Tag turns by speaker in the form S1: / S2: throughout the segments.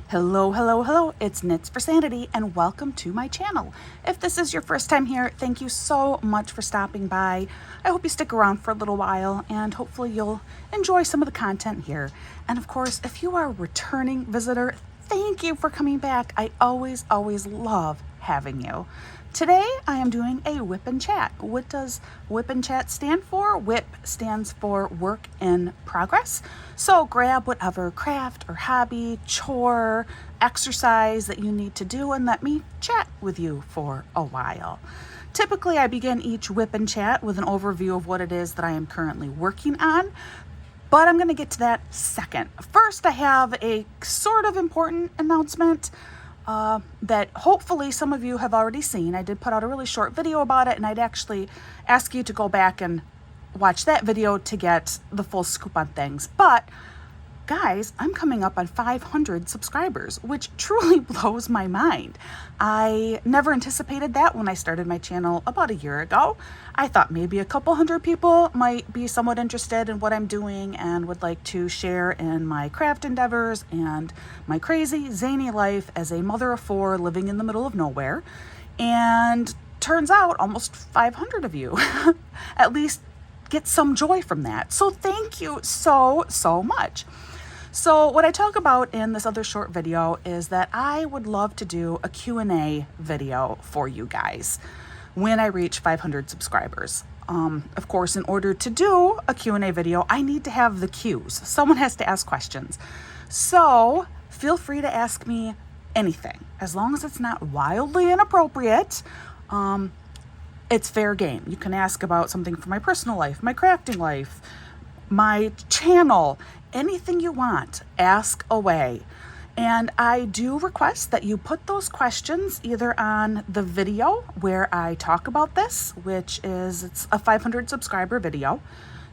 S1: Hello, hello, hello, it's Knits for Sanity and welcome to my channel. If this is your first time here, thank you so much for stopping by. I hope you stick around for a little while and hopefully you'll enjoy some of the content here. And of course, if you are a returning visitor, thank you for coming back. I always love having you. Today I am doing a WIP Chat. What does WIP Chat stand for? WIP stands for work in progress. So grab whatever craft or hobby, chore, exercise that you need to do and let me chat with you for a while. Typically I begin each WIP Chat with an overview of what it is that I am currently working on, but I'm going to get to that second. First, I have a sort of important announcement that hopefully some of you have already seen. I did put out a really short video about it, and I'd actually ask you to go back and watch that video to get the full scoop on things. But guys, I'm coming up on 500 subscribers, which truly blows my mind. I never anticipated that when I started my channel about a year ago. I thought maybe a couple hundred people might be somewhat interested in what I'm doing and would like to share in my craft endeavors and my crazy, zany life as a mother of four living in the middle of nowhere. And turns out almost 500 of you at least get some joy from that. So thank you so much. So what I talk about in this other short video is that I would love to do a Q&A video for you guys when I reach 500 subscribers. Of course, in order to do a Q&A video, I need to have the cues. Someone has to ask questions. So feel free to ask me anything. As long as it's not wildly inappropriate, it's fair game. You can ask about something from my personal life, my crafting life, my channel, anything you want, ask away. And I do request that you put those questions either on the video where I talk about this, which is, it's a 500 subscriber video.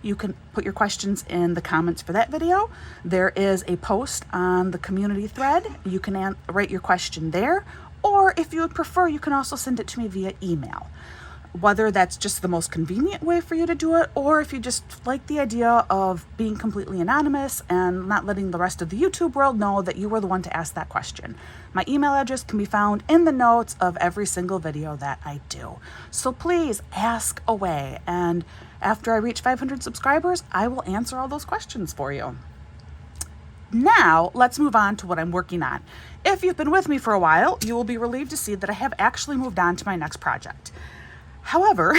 S1: You can put your questions in the comments for that video. There is a post on the community thread. You can write your question there, or if you would prefer, you can also send it to me via email. Whether that's just the most convenient way for you to do it, or if you just like the idea of being completely anonymous and not letting the rest of the YouTube world know that you were the one to ask that question. My email address can be found in the notes of every single video that I do. So please ask away. And after I reach 500 subscribers, I will answer all those questions for you. Now, let's move on to what I'm working on. If you've been with me for a while, you will be relieved to see that I have actually moved on to my next project. However,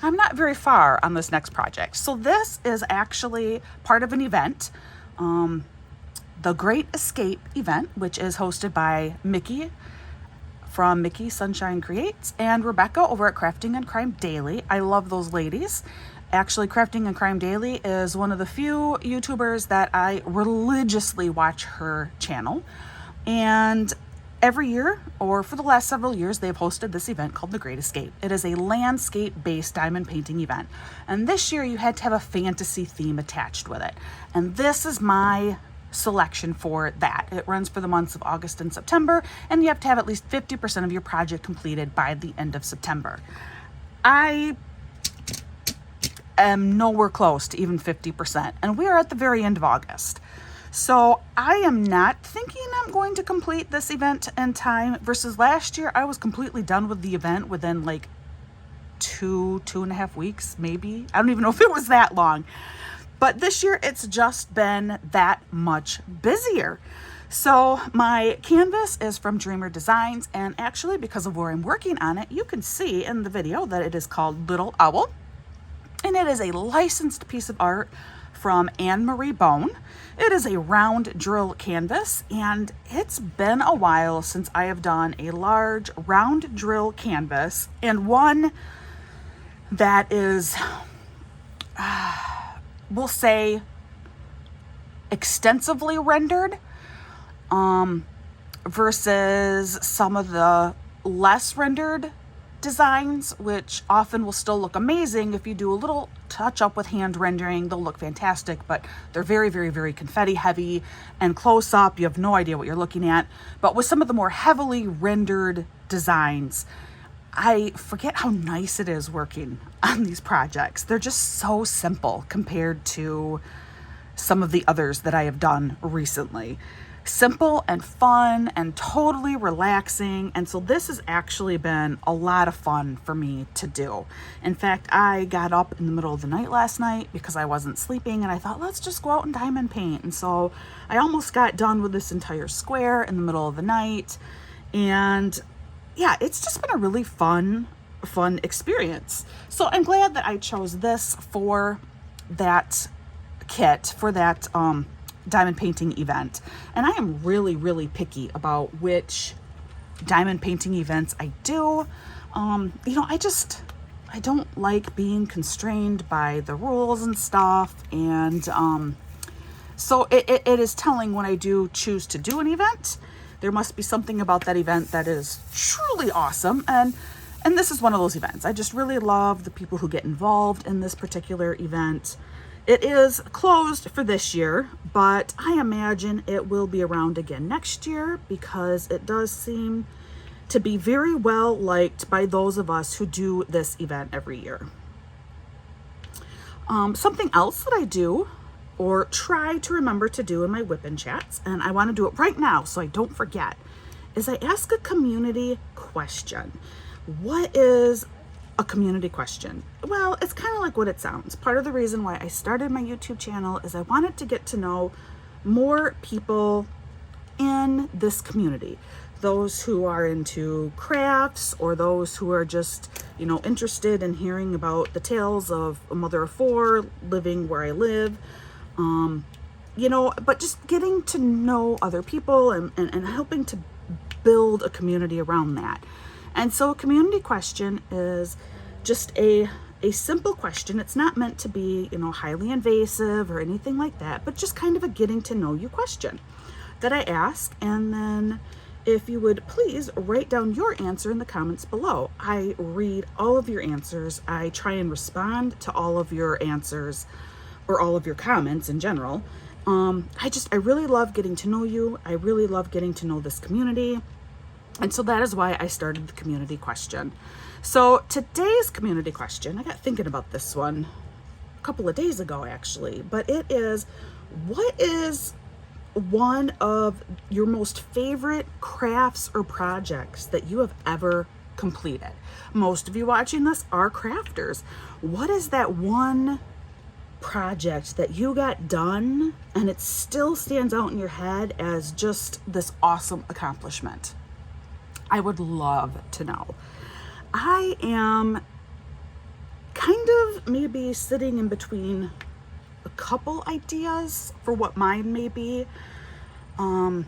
S1: I'm not very far on this next project. So this is actually part of an event, the Great Escape event, which is hosted by Mickey from Mickey Sunshine Creates and Rebecca over at Crafting and Crime Daily. I love those ladies. Actually, Crafting and Crime Daily is one of the few YouTubers that I religiously watch her channel. And every year, or for the last several years, they've hosted this event called The Great Escape. It is a landscape-based diamond painting event. And this year you had to have a fantasy theme attached with it. And this is my selection for that. It runs for the months of August and September, and you have to have at least 50% of your project completed by the end of September. I am nowhere close to even 50%, and we are at the very end of August. So I am not thinking I'm going to complete this event in time versus last year. I was completely done with the event within like two and a half weeks, maybe. I don't even know if it was that long. But this year it's just been that much busier. So my canvas is from Dreamer Designs, and actually because of where I'm working on it, you can see in the video that it is called Little Owl. And it is a licensed piece of art from Anne-Marie Bone. It is a round drill canvas, and it's been a while since I have done a large round drill canvas, and one that is, we'll say, extensively rendered versus some of the less rendered designs, which often will still look amazing. If you do a little touch up with hand rendering, they'll look fantastic, but they're very confetti heavy and close up. You have no idea what you're looking at. But with some of the more heavily rendered designs, I forget how nice it is working on these projects. They're just so simple compared to some of the others that I have done recently. simple and fun and totally relaxing. And so this has actually been a lot of fun for me to do. In fact, I got up in the middle of the night last night because I wasn't sleeping, and I thought, let's just go out and diamond paint. And so I almost got done with this entire square in the middle of the night. And yeah, it's just been a really fun experience. So I'm glad that I chose this for that kit, for that diamond painting event. And I am really, really picky about which diamond painting events I do. I don't like being constrained by the rules and stuff. And so it is telling when I do choose to do an event, there must be something about that event that is truly awesome. And this is one of those events. I just really love the people who get involved in this particular event. It is closed for this year, but I imagine it will be around again next year because it does seem to be very well liked by those of us who do this event every year. Something else that I do or try to remember to do in my WIP chats, and I want to do it right now so I don't forget, is I ask a community question. What is a community question? Well, it's kind of like what it sounds. Part of the reason why I started my YouTube channel is I wanted to get to know more people in this community. Those who are into crafts, or those who are just, interested in hearing about the tales of a mother of four living where I live. But just getting to know other people and helping to build a community around that. And so a community question is just a simple question. It's not meant to be, highly invasive or anything like that, but just kind of a getting to know you question that I ask. And then if you would please write down your answer in the comments below. I read all of your answers. I try and respond to all of your answers or all of your comments in general. I really love getting to know you. I really love getting to know this community. And so that is why I started the community question. So today's community question, I got thinking about this one a couple of days ago actually, but it is, what is one of your most favorite crafts or projects that you have ever completed? Most of you watching this are crafters. What is that one project that you got done and it still stands out in your head as just this awesome accomplishment? I would love to know. I am kind of maybe sitting in between a couple ideas for what mine may be. The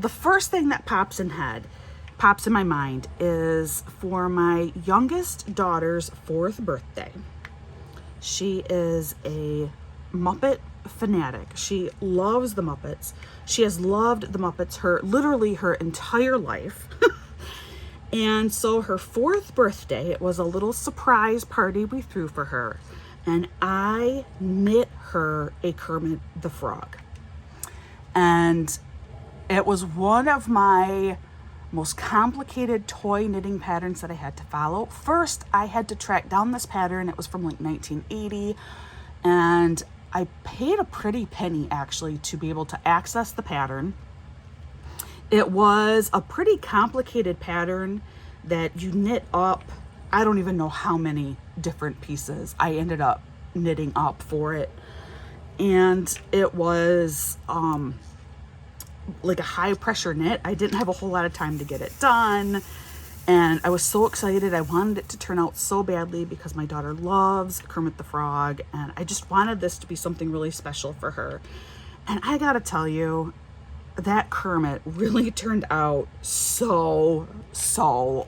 S1: first thing that pops in my mind is for my youngest daughter's 4th birthday. She is a Muppet fanatic. She loves the Muppets. She has loved the Muppets literally her entire life. And so her 4th birthday, it was a little surprise party we threw for her. And I knit her a Kermit the Frog. And it was one of my most complicated toy knitting patterns that I had to follow. First, I had to track down this pattern. It was from like 1980. And I paid a pretty penny actually to be able to access the pattern. It was a pretty complicated pattern that you knit up. I don't even know how many different pieces I ended up knitting up for it. And it was like a high pressure knit. I didn't have a whole lot of time to get it done. And I was so excited. I wanted it to turn out so badly because my daughter loves Kermit the Frog. And I just wanted this to be something really special for her. And I gotta tell you, that Kermit really turned out so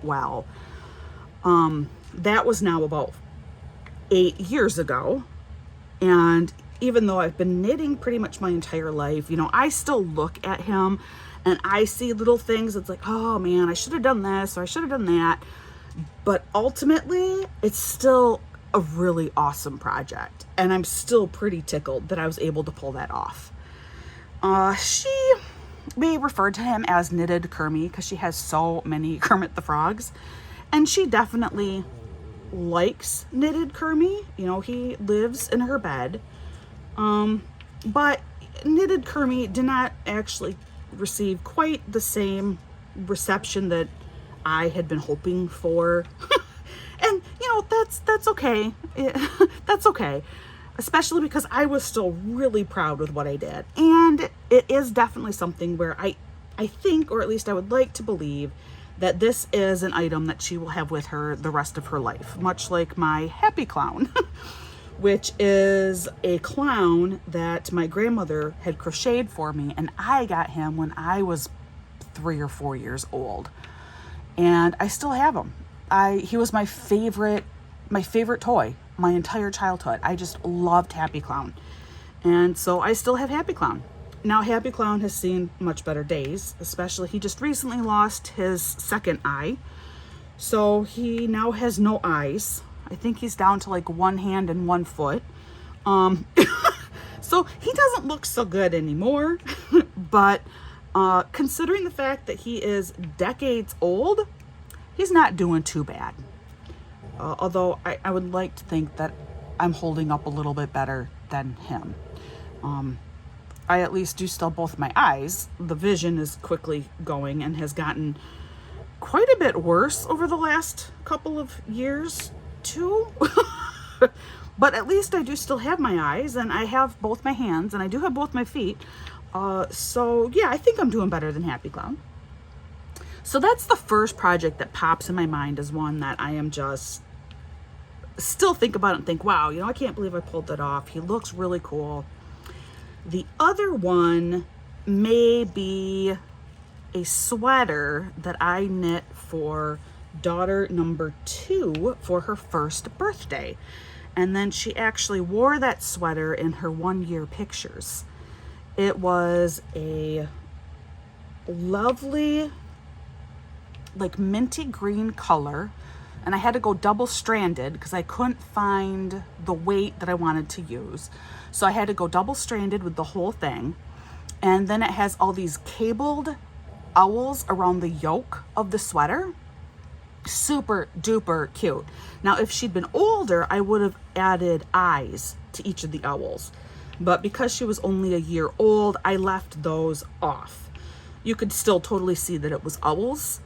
S1: well. That was now about 8 years ago. And even though I've been knitting pretty much my entire life, I still look at him and I see little things. It's like, oh man, I should have done this or I should have done that. But ultimately, it's still a really awesome project. And I'm still pretty tickled that I was able to pull that off. We referred to him as Knitted Kermie because she has so many Kermit the Frogs. And she definitely likes Knitted Kermie. He lives in her bed. But knitted Kermie did not actually receive quite the same reception that I had been hoping for. And you know, that's okay. That's okay. Especially because I was still really proud with what I did. And it is definitely something where I think, or at least I would like to believe, that this is an item that she will have with her the rest of her life, much like my Happy Clown, which is a clown that my grandmother had crocheted for me, and I got him when I was 3 or 4 years old, and I still have him. He was my favorite toy my entire childhood. I just loved Happy Clown, and so I still have Happy Clown. Now, Happy Clown has seen much better days, especially he just recently lost his second eye. So he now has no eyes. I think he's down to like one hand and one foot. So he doesn't look so good anymore. But considering the fact that he is decades old, he's not doing too bad. Although I would like to think that I'm holding up a little bit better than him. I at least do still both my eyes. The vision is quickly going and has gotten quite a bit worse over the last couple of years too. But at least I do still have my eyes, and I have both my hands, and I do have both my feet. So yeah, I think I'm doing better than Happy Clown. So that's the first project that pops in my mind as one that I am just still think about it and think, wow, you know, I can't believe I pulled that off. He looks really cool. The other one may be a sweater that I knit for daughter number 2 for her first birthday. And then she actually wore that sweater in her 1-year pictures. It was a lovely, like minty green color. And I had to go double stranded because I couldn't find the weight that I wanted to use. So I had to go double stranded with the whole thing. And then it has all these cabled owls around the yoke of the sweater. Super duper cute. Now, if she'd been older, I would have added eyes to each of the owls. But because she was only a year old, I left those off. You could still totally see that it was owls.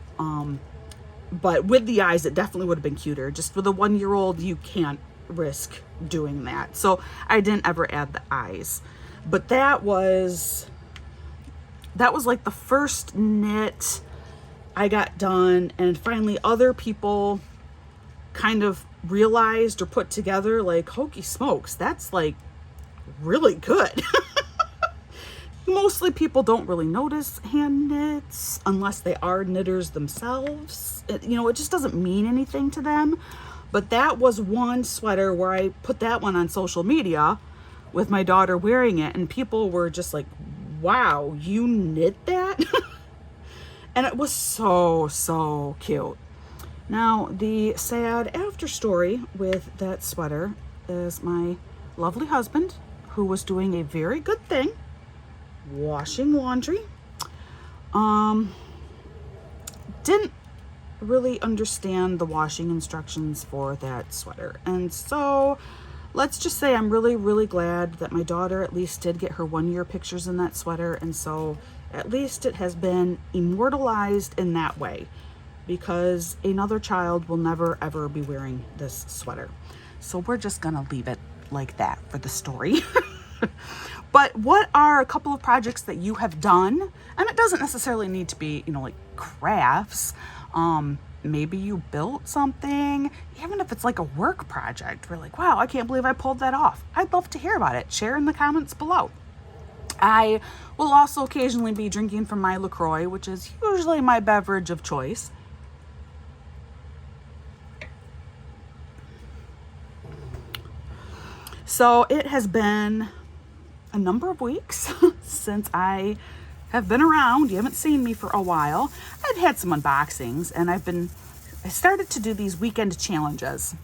S1: But with the eyes, it definitely would have been cuter. Just for the 1-year-old, you can't risk doing that. So I didn't ever add the eyes. But that was like the first knit I got done. And finally, other people kind of realized or put together, like, hokey smokes, that's like really good. Mostly people don't really notice hand knits unless they are knitters themselves. It just doesn't mean anything to them. But that was one sweater where I put that one on social media with my daughter wearing it, and people were just like, wow, you knit that? And it was so cute. Now, the sad after story with that sweater is my lovely husband, who was doing a very good thing, washing laundry, didn't really understand the washing instructions for that sweater. And so let's just say I'm really glad that my daughter at least did get her 1-year pictures in that sweater. And so at least it has been immortalized in that way, because another child will never ever be wearing this sweater. So we're just gonna leave it like that for the story. But what are a couple of projects that you have done? And it doesn't necessarily need to be, like crafts. Maybe you built something, even if it's like a work project. We're like, wow, I can't believe I pulled that off. I'd love to hear about it. Share in the comments below. I will also occasionally be drinking from my LaCroix, which is usually my beverage of choice. So it has been a number of weeks since I have been around. You haven't seen me for a while. I've had some unboxings, and I started to do these weekend challenges,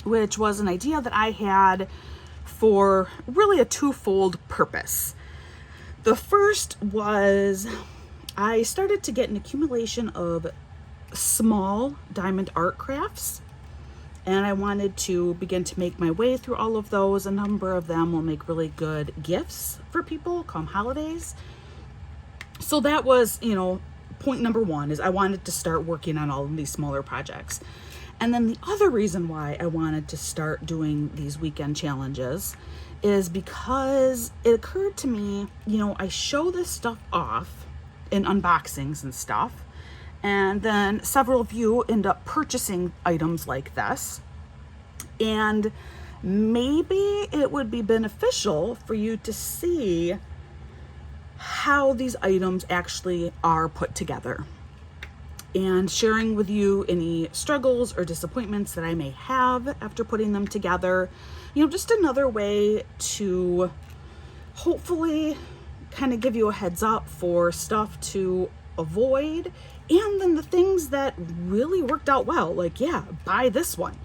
S1: which was an idea that I had for really a twofold purpose. The first was I started to get an accumulation of small diamond art crafts, And I wanted to begin to make my way through all of those. A number of them will make really good gifts for people come holidays. So that was, point number one, is I wanted to start working on all of these smaller projects. And then the other reason why I wanted to start doing these weekend challenges is because it occurred to me, I show this stuff off in unboxings and stuff, and then several of you end up purchasing items like this. And maybe it would be beneficial for you to see how these items actually are put together, and sharing with you any struggles or disappointments that I may have after putting them together. Just another way to hopefully kind of give you a heads up for stuff to avoid, and then the things that really worked out well, like, yeah, buy this one.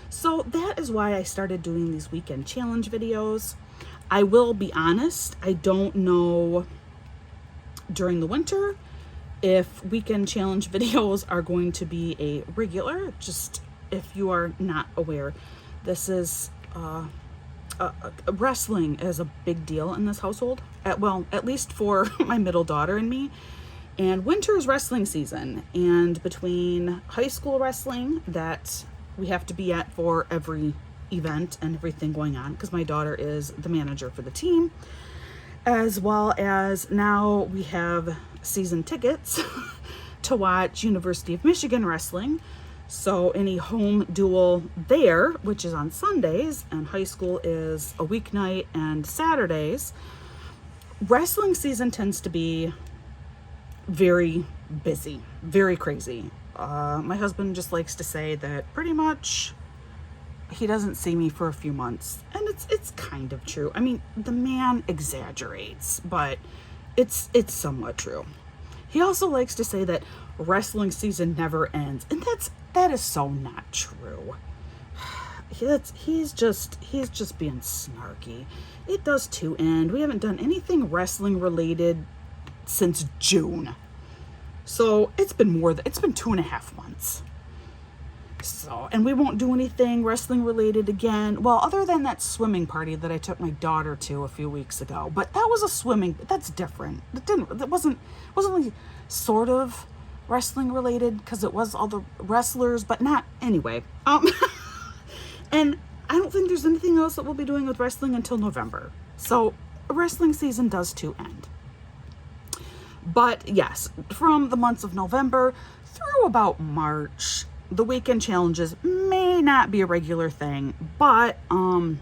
S1: So that is why I started doing these weekend challenge videos. I will be honest, I don't know during the winter if weekend challenge videos are going to be a regular. Just if you are not aware, this is wrestling is a big deal in this household, at least for my middle daughter and me. And winter is wrestling season, and between high school wrestling that we have to be at for every event and everything going on, because my daughter is the manager for the team, as well as now we have season tickets to watch University of Michigan wrestling. So any home duel there, which is on Sundays, and high school is a weeknight and Saturdays, wrestling season tends to be very busy, very crazy. My husband just likes to say that pretty much he doesn't see me for a few months, and it's kind of true. I mean, the man exaggerates, but it's somewhat true. He also likes to say that wrestling season never ends, and that is so not true. He's just being snarky. It does to end. We haven't done anything wrestling related since June. So it's been 2.5 months. So, and we won't do anything wrestling related again. Well, other than that swimming party that I took my daughter to a few weeks ago, but that was a swimming, that's different. That wasn't like sort of wrestling related, because it was all the wrestlers, but not anyway. And I don't think there's anything else that we'll be doing with wrestling until November. So wrestling season does to end. But yes, from the months of November through about March, the weekend challenges may not be a regular thing, but I'm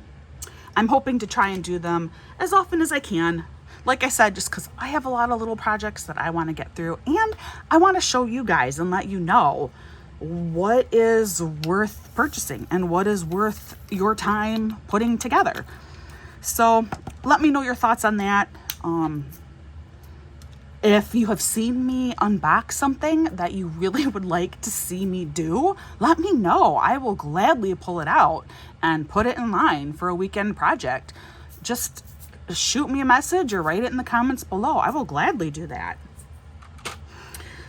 S1: hoping to try and do them as often as I can. Like I said, just because I have a lot of little projects that I want to get through, and I want to show you guys and let you know what is worth purchasing and what is worth your time putting together. So let me know your thoughts on that. If you have seen me unbox something that you really would like to see me do, let me know. I will gladly pull it out and put it in line for a weekend project. Just shoot me a message or write it in the comments below. I will gladly do that.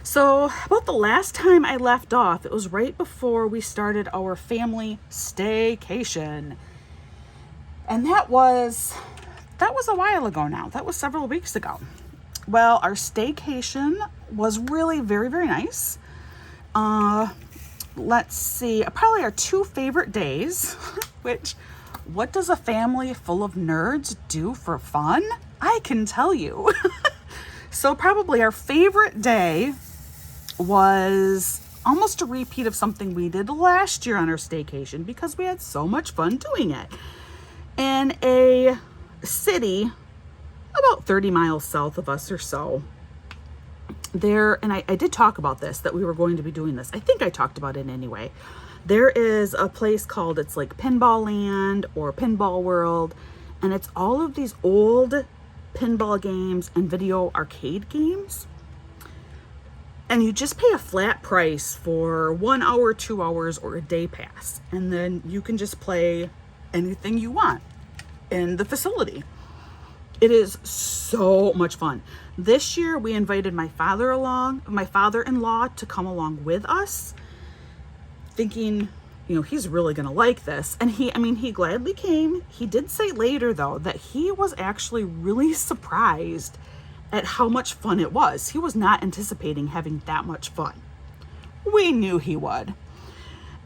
S1: So about the last time I left off, it was right before we started our family staycation. And that was a while ago now. That was several weeks ago. Well, our staycation was really very, very nice. Let's see, probably our two favorite days, which, what does a family full of nerds do for fun? I can tell you. So probably our favorite day was almost a repeat of something we did last year on our staycation, because we had so much fun doing it. In a city about 30 miles south of us or so, there, and I did talk about this, that we were going to be doing this. I think I talked about it anyway. There is a place called, it's like Pinball Land or Pinball World, and it's all of these old pinball games and video arcade games. And you just pay a flat price for 1 hour, 2 hours, or a day pass. And then you can just play anything you want in the facility. It is so much fun. This year we invited my father-in-law to come along with us, thinking, he's really going to like this. And he gladly came. He did say later, though, that he was actually really surprised at how much fun it was. He was not anticipating having that much fun. We knew he would.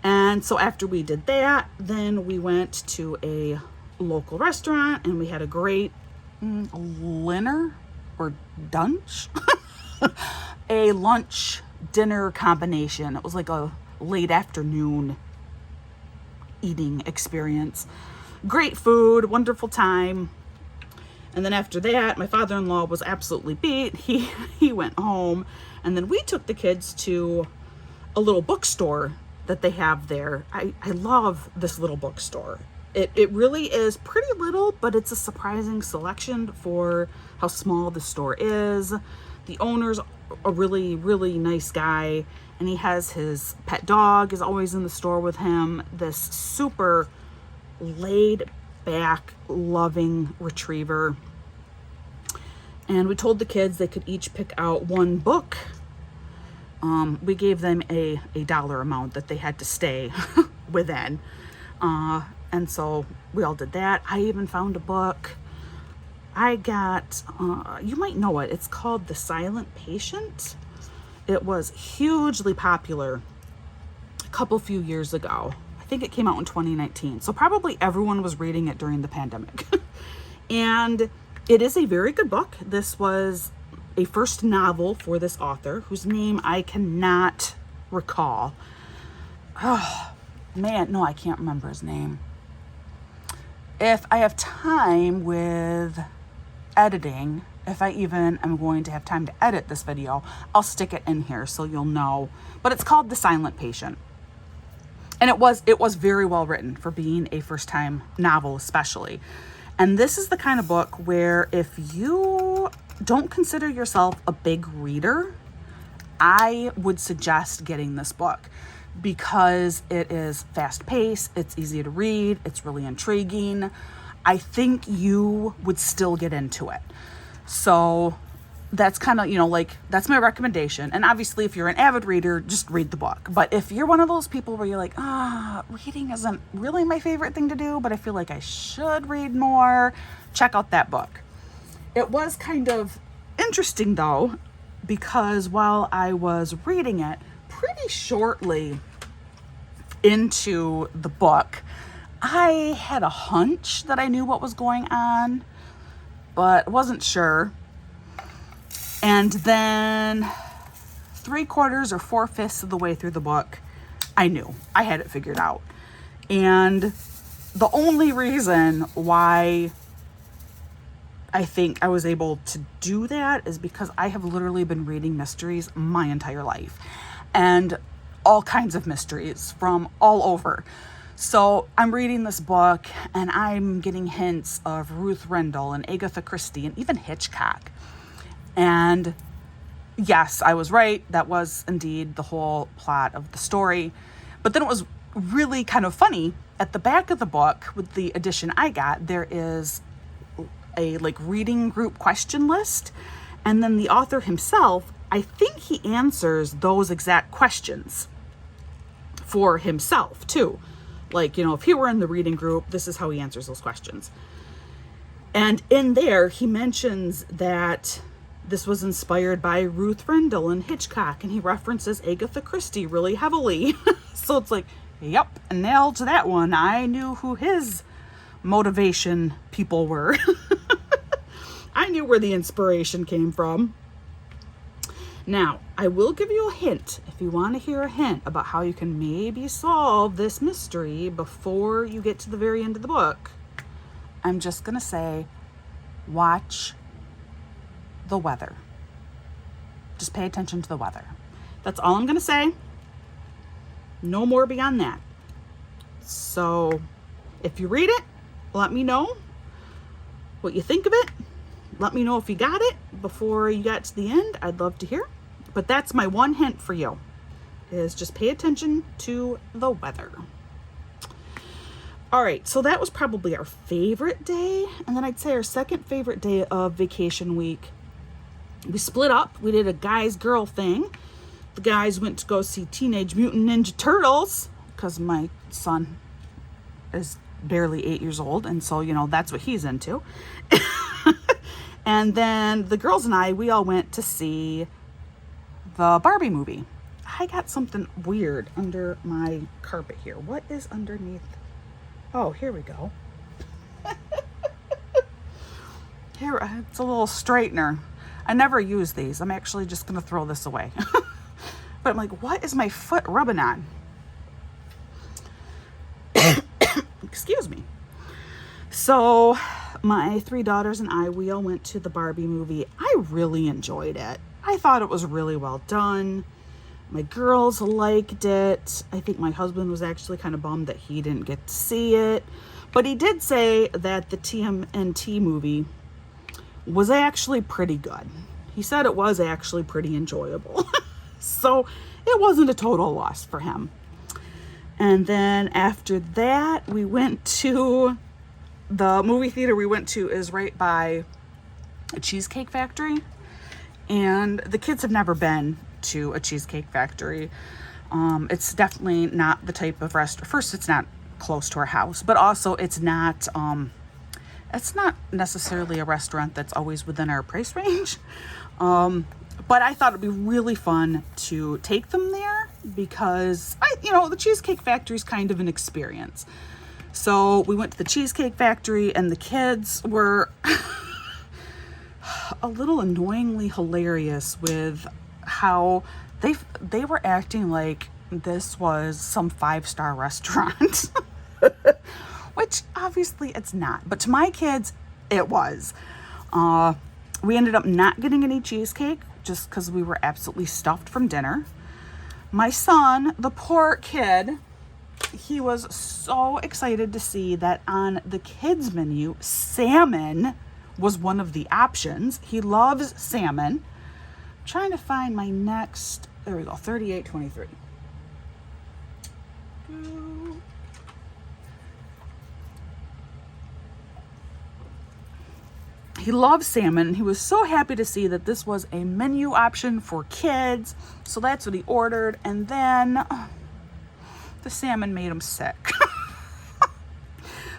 S1: And so after we did that, then we went to a local restaurant and we had a great dinner or dunch, a lunch dinner combination. It was like a late afternoon eating experience. Great food, wonderful time. And then after that, my father-in-law was absolutely beat. He went home, and then we took the kids to a little bookstore that they have there. I love this little bookstore. It really is pretty little, but it's a surprising selection for how small the store is. The owner's a really, really nice guy, and he has his pet dog is always in the store with him. This super laid back, loving retriever. And we told the kids they could each pick out one book. We gave them a dollar amount that they had to stay within. And so we all did that. I even found a book. I got, you might know it. It's called The Silent Patient. It was hugely popular a few years ago. I think it came out in 2019. So probably everyone was reading it during the pandemic. And it is a very good book. This was a first novel for this author whose name I cannot recall. Oh, man, no, I can't remember his name. If I have time with editing, if I even am going to have time to edit this video, I'll stick it in here so you'll know. But it's called The Silent Patient. And it was very well written for being a first-time novel, especially. And this is the kind of book where if you don't consider yourself a big reader, I would suggest getting this book because it is fast-paced, it's easy to read, it's really intriguing. I think you would still get into it. So that's kind of, that's my recommendation. And obviously, if you're an avid reader, just read the book. But if you're one of those people where you're like, reading isn't really my favorite thing to do, but I feel like I should read more, check out that book. It was kind of interesting, though, because while I was reading it, pretty shortly into the book, I had a hunch that I knew what was going on, but wasn't sure. And then 3/4 or 4/5 of the way through the book, I knew. I had it figured out. And the only reason why I think I was able to do that is because I have literally been reading mysteries my entire life. And all kinds of mysteries from all over. So I'm reading this book and I'm getting hints of Ruth Rendell and Agatha Christie and even Hitchcock. And yes, I was right. That was indeed the whole plot of the story. But then it was really kind of funny. At the back of the book, with the edition I got, there is a reading group question list. And then the author himself, I think he answers those exact questions for himself too. If he were in the reading group, this is how he answers those questions. And in there, he mentions that this was inspired by Ruth Rendell and Hitchcock, and he references Agatha Christie really heavily. So it's like, yep, nailed that one. I knew who his motivation people were. I knew where the inspiration came from. Now, I will give you a hint if you want to hear a hint about how you can maybe solve this mystery before you get to the very end of the book. I'm just going to say, watch the weather. Just pay attention to the weather. That's all I'm going to say. No more beyond that. So, if you read it, let me know what you think of it. Let me know if you got it before you got to the end. I'd love to hear. But that's my one hint for you, is just pay attention to the weather. All right, so that was probably our favorite day. And then I'd say our second favorite day of vacation week. We split up. We did a guys-girl thing. The guys went to go see Teenage Mutant Ninja Turtles because my son is barely 8 years old, and so, that's what he's into. And then the girls and we all went to see the Barbie movie. I got something weird under my carpet here. What is underneath? Oh, here we go. Here, it's a little straightener. I never use these. I'm actually just going to throw this away. But I'm like, what is my foot rubbing on? Excuse me. So my 3 daughters and we all went to the Barbie movie. I really enjoyed it. I thought it was really well done. My girls liked it. I think my husband was actually kind of bummed that he didn't get to see it. But he did say that the TMNT movie was actually pretty good. He said it was actually pretty enjoyable. So it wasn't a total loss for him. And then after that, we went to the movie theater we went to is right by a cheesecake factory. And the kids have never been to a cheesecake factory. It's definitely not the type of restaurant. First, it's not close to our house, but also it's not necessarily a restaurant that's always within our price range. But I thought it'd be really fun to take them there because the Cheesecake Factory is kind of an experience. So we went to the Cheesecake Factory and the kids were a little annoyingly hilarious with how they were acting like this was some 5-star restaurant, which obviously it's not. But to my kids, it was. We ended up not getting any cheesecake just because we were absolutely stuffed from dinner. My son, the poor kid, he was so excited to see that on the kids menu, salmon was one of the options. He loves salmon. I'm trying to find my next, there we go, 38.23. He loves salmon. He was so happy to see that this was a menu option for kids. So that's what he ordered. And then the salmon made him sick.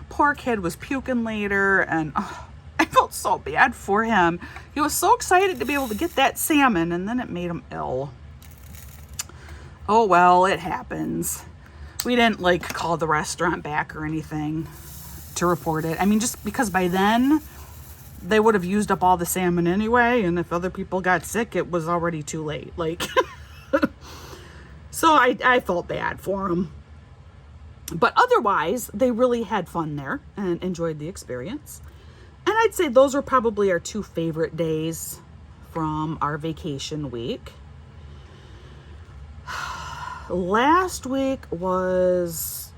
S1: Poor kid was puking later, and I felt so bad for him. He was so excited to be able to get that salmon, and then it made him ill. Oh, well, it happens. We didn't call the restaurant back or anything to report it. I mean, just because by then they would have used up all the salmon anyway, and if other people got sick, it was already too late. So I felt bad for them. But otherwise, they really had fun there and enjoyed the experience. And I'd say those were probably our 2 favorite days from our vacation week. Last week was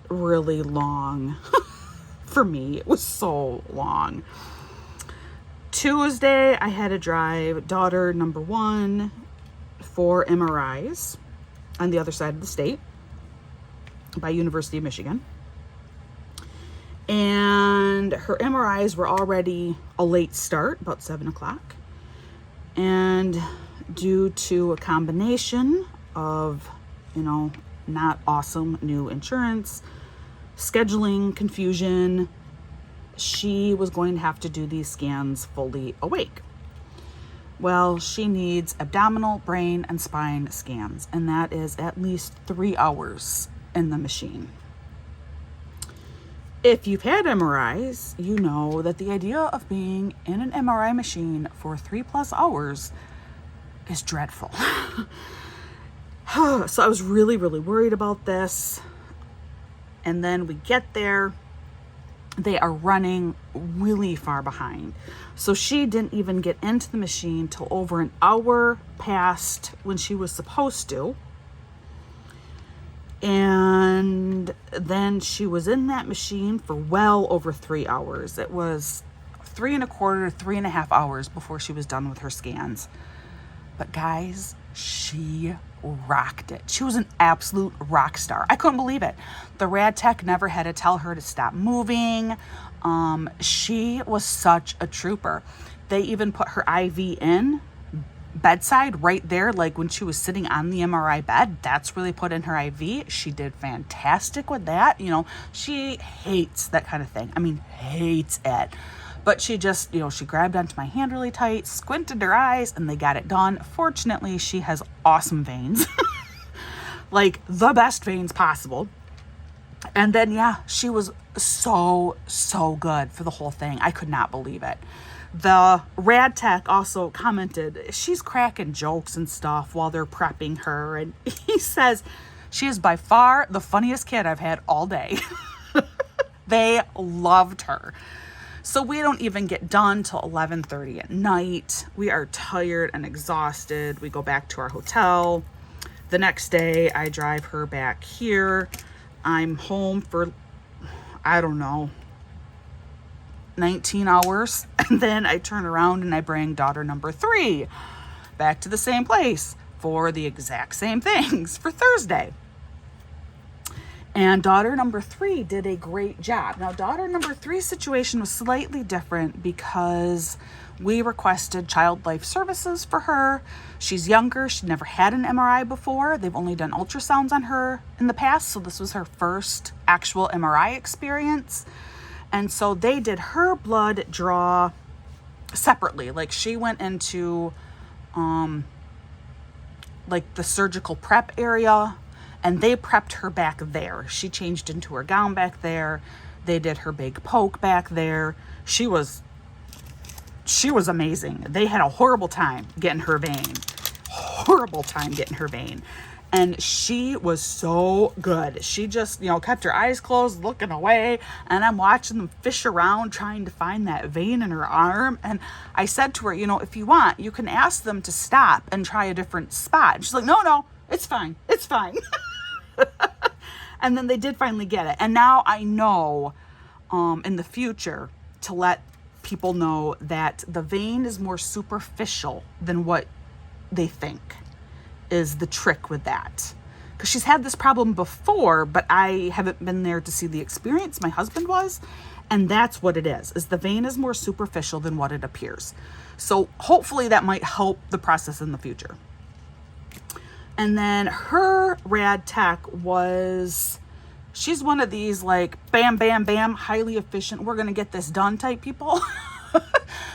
S1: really long. For me, it was so long. Tuesday, I had to drive daughter number 1 for MRIs on the other side of the state by University of Michigan. And her MRIs were already a late start, about 7 o'clock. And due to a combination of, not awesome new insurance, scheduling confusion, she was going to have to do these scans fully awake. Well, she needs abdominal, brain, and spine scans, and that is at least 3 hours in the machine. If you've had MRIs, you know that the idea of being in an MRI machine for 3+ hours is dreadful. So I was really, really worried about this. And then we get there, they are running really far behind. So she didn't even get into the machine till over an hour past when she was supposed to. And then she was in that machine for well over 3 hours. It was 3.25 to 3.5 hours before she was done with her scans. But guys, she rocked it. She was an absolute rock star. I couldn't believe it. The rad tech never had to tell her to stop moving. She was such a trooper. They even put her IV in bedside right there, like when she was sitting on the MRI bed, that's where they put in her IV. She did fantastic with that. She hates that kind of thing. I mean, hates it. But she just, she grabbed onto my hand really tight, squinted her eyes, and they got it done. Fortunately, she has awesome veins, like the best veins possible. And then, yeah, she was so good for the whole thing. I could not believe it. The rad tech also commented, she's cracking jokes and stuff while they're prepping her. And he says, she is by far the funniest kid I've had all day. They loved her. So we don't even get done till 11:30 at night. We are tired and exhausted. We go back to our hotel. The next day, I drive her back here. I'm home for, I don't know, 19 hours. And then I turn around and I bring daughter number 3 back to the same place for the exact same things for Thursday. And daughter number 3 did a great job. Now, daughter number 3's situation was slightly different because we requested child life services for her. She's younger. She'd never had an MRI before. They've only done ultrasounds on her in the past. So this was her first actual MRI experience. And so they did her blood draw separately. Like she went into like the surgical prep area, and they prepped her back there. She changed into her gown back there. They did her big poke back there. She was amazing. They had a horrible time getting her vein. And she was so good. She just, kept her eyes closed, looking away. And I'm watching them fish around, trying to find that vein in her arm. And I said to her, if you want, you can ask them to stop and try a different spot. And she's like, no, it's fine. It's fine. And then they did finally get it. And now I know in the future to let people know that the vein is more superficial than what they think is the trick with that. Because she's had this problem before, but I haven't been there to see the experience. My husband was. And that's what it is the vein is more superficial than what it appears. So hopefully that might help the process in the future. And then her rad tech she's one of these like bam, bam, bam, highly efficient, we're going to get this done type people.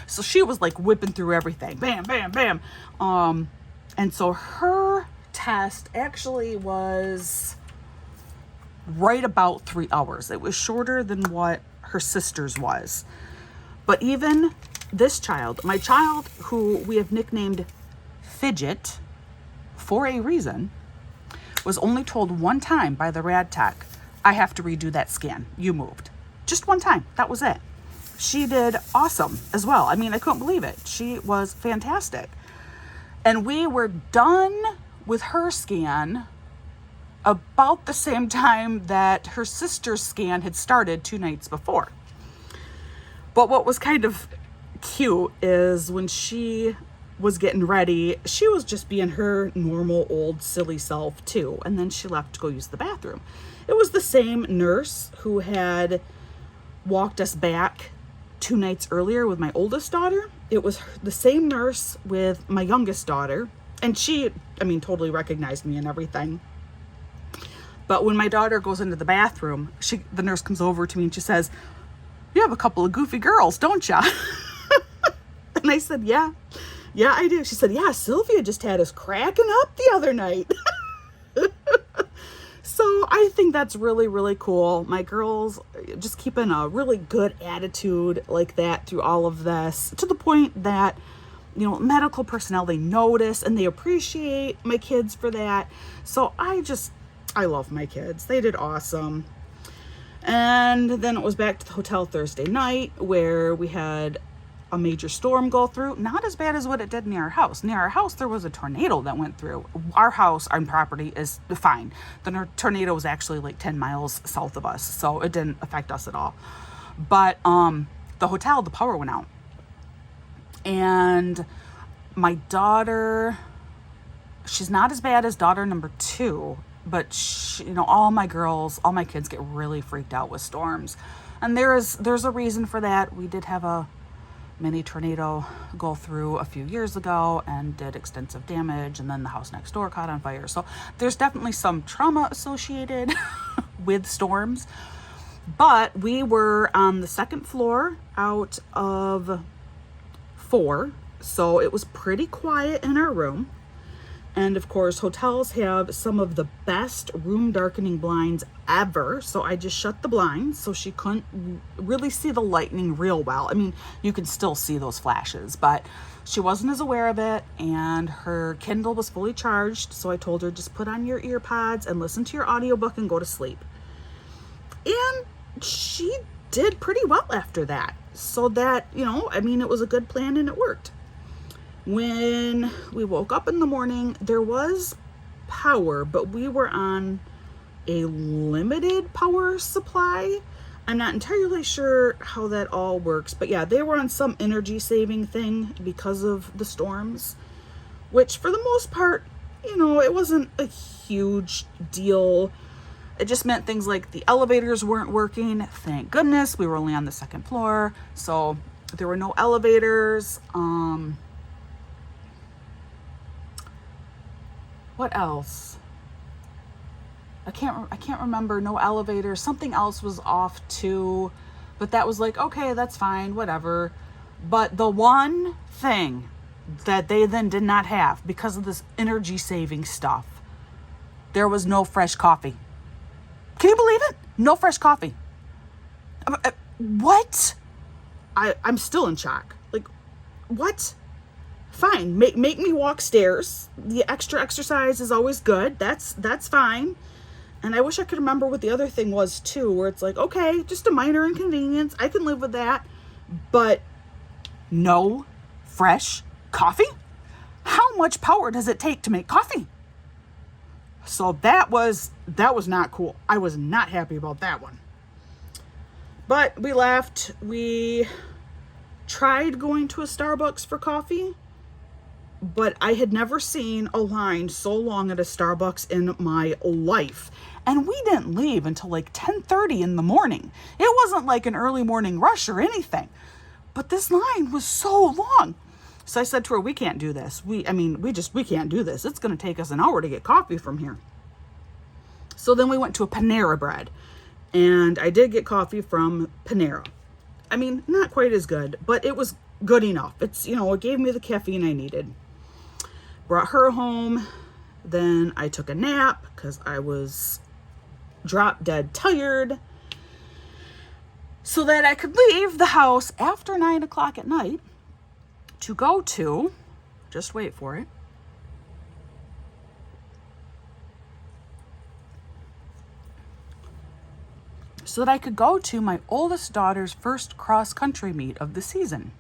S1: So she was like whipping through everything. Bam, bam, bam. And so her test actually was right about 3 hours. It was shorter than what her sister's was. But even this child, my child who we have nicknamed Fidget, for a reason, was only told one time by the rad tech, I have to redo that scan. You moved. Just one time. That was it. She did awesome as well. I mean, I couldn't believe it. She was fantastic. And we were done with her scan about the same time that her sister's scan had started 2 nights before. But what was kind of cute is when she was getting ready, she was just being her normal old silly self too. And then she left to go use the bathroom. It was the same nurse who had walked us back 2 nights earlier with my oldest daughter. It was the same nurse with my youngest daughter. And she, totally recognized me and everything. But when my daughter goes into the bathroom, the nurse comes over to me and she says, you have a couple of goofy girls, don't ya? And I said, yeah, I do. She said, yeah, Sylvia just had us cracking up the other night. So I think that's really, really cool. My girls just keeping a really good attitude like that through all of this, to the point that, medical personnel, they notice and they appreciate my kids for that. So I love my kids. They did awesome. And then it was back to the hotel Thursday night where we had a major storm go through. Not as bad as what it did near our house. Near our house, there was a tornado that went through. Our house, our property is fine. The tornado was actually like 10 miles south of us, so it didn't affect us at all. But the hotel, the power went out. And my daughter, she's not as bad as daughter number 2, but she, all my kids get really freaked out with storms. And there's a reason for that. We did have a mini tornado go through a few years ago and did extensive damage, and then the house next door caught on fire. So there's definitely some trauma associated with storms. But we were on the second floor out of 4, so it was pretty quiet in our room. And of course, hotels have some of the best room darkening blinds ever. So I just shut the blinds so she couldn't really see the lightning real well. I mean, you can still see those flashes, but she wasn't as aware of it. And her Kindle was fully charged. So I told her, just put on your ear pods and listen to your audiobook and go to sleep. And she did pretty well after that. So that, I mean, it was a good plan and it worked. When we woke up in the morning, there was power, but we were on a limited power supply. I'm not entirely sure how that all works, but yeah, they were on some energy saving thing because of the storms, which for the most part, it wasn't a huge deal. It just meant things like the elevators weren't working. Thank goodness, we were only on the second floor, so there were no elevators. What else? I can't remember. No elevator. Something else was off too, but that was like, okay, that's fine, whatever. But the one thing that they then did not have because of this energy saving stuff, there was no fresh coffee. Can you believe it? No fresh coffee. What? I'm still in shock. Like, what? Fine, make me walk stairs. The extra exercise is always good. That's fine. And I wish I could remember what the other thing was too, where it's like, okay, just a minor inconvenience. I can live with that. But no fresh coffee? How much power does it take to make coffee? So that was not cool. I was not happy about that one. But we left. We tried going to a Starbucks for coffee, but I had never seen a line so long at a Starbucks in my life. And we didn't leave until like 10:30 in the morning. It wasn't like an early morning rush or anything, but this line was so long. So I said to her, we can't do this. We can't do this. It's going to take us an hour to get coffee from here. So then we went to a Panera Bread, and I did get coffee from Panera. I mean, not quite as good, but it was good enough. It gave me the caffeine I needed. Brought her home. Then I took a nap because I was drop dead tired, so that I could leave the house after 9 o'clock at night to go to, just wait for it, so that I could go to my oldest daughter's first cross-country meet of the season.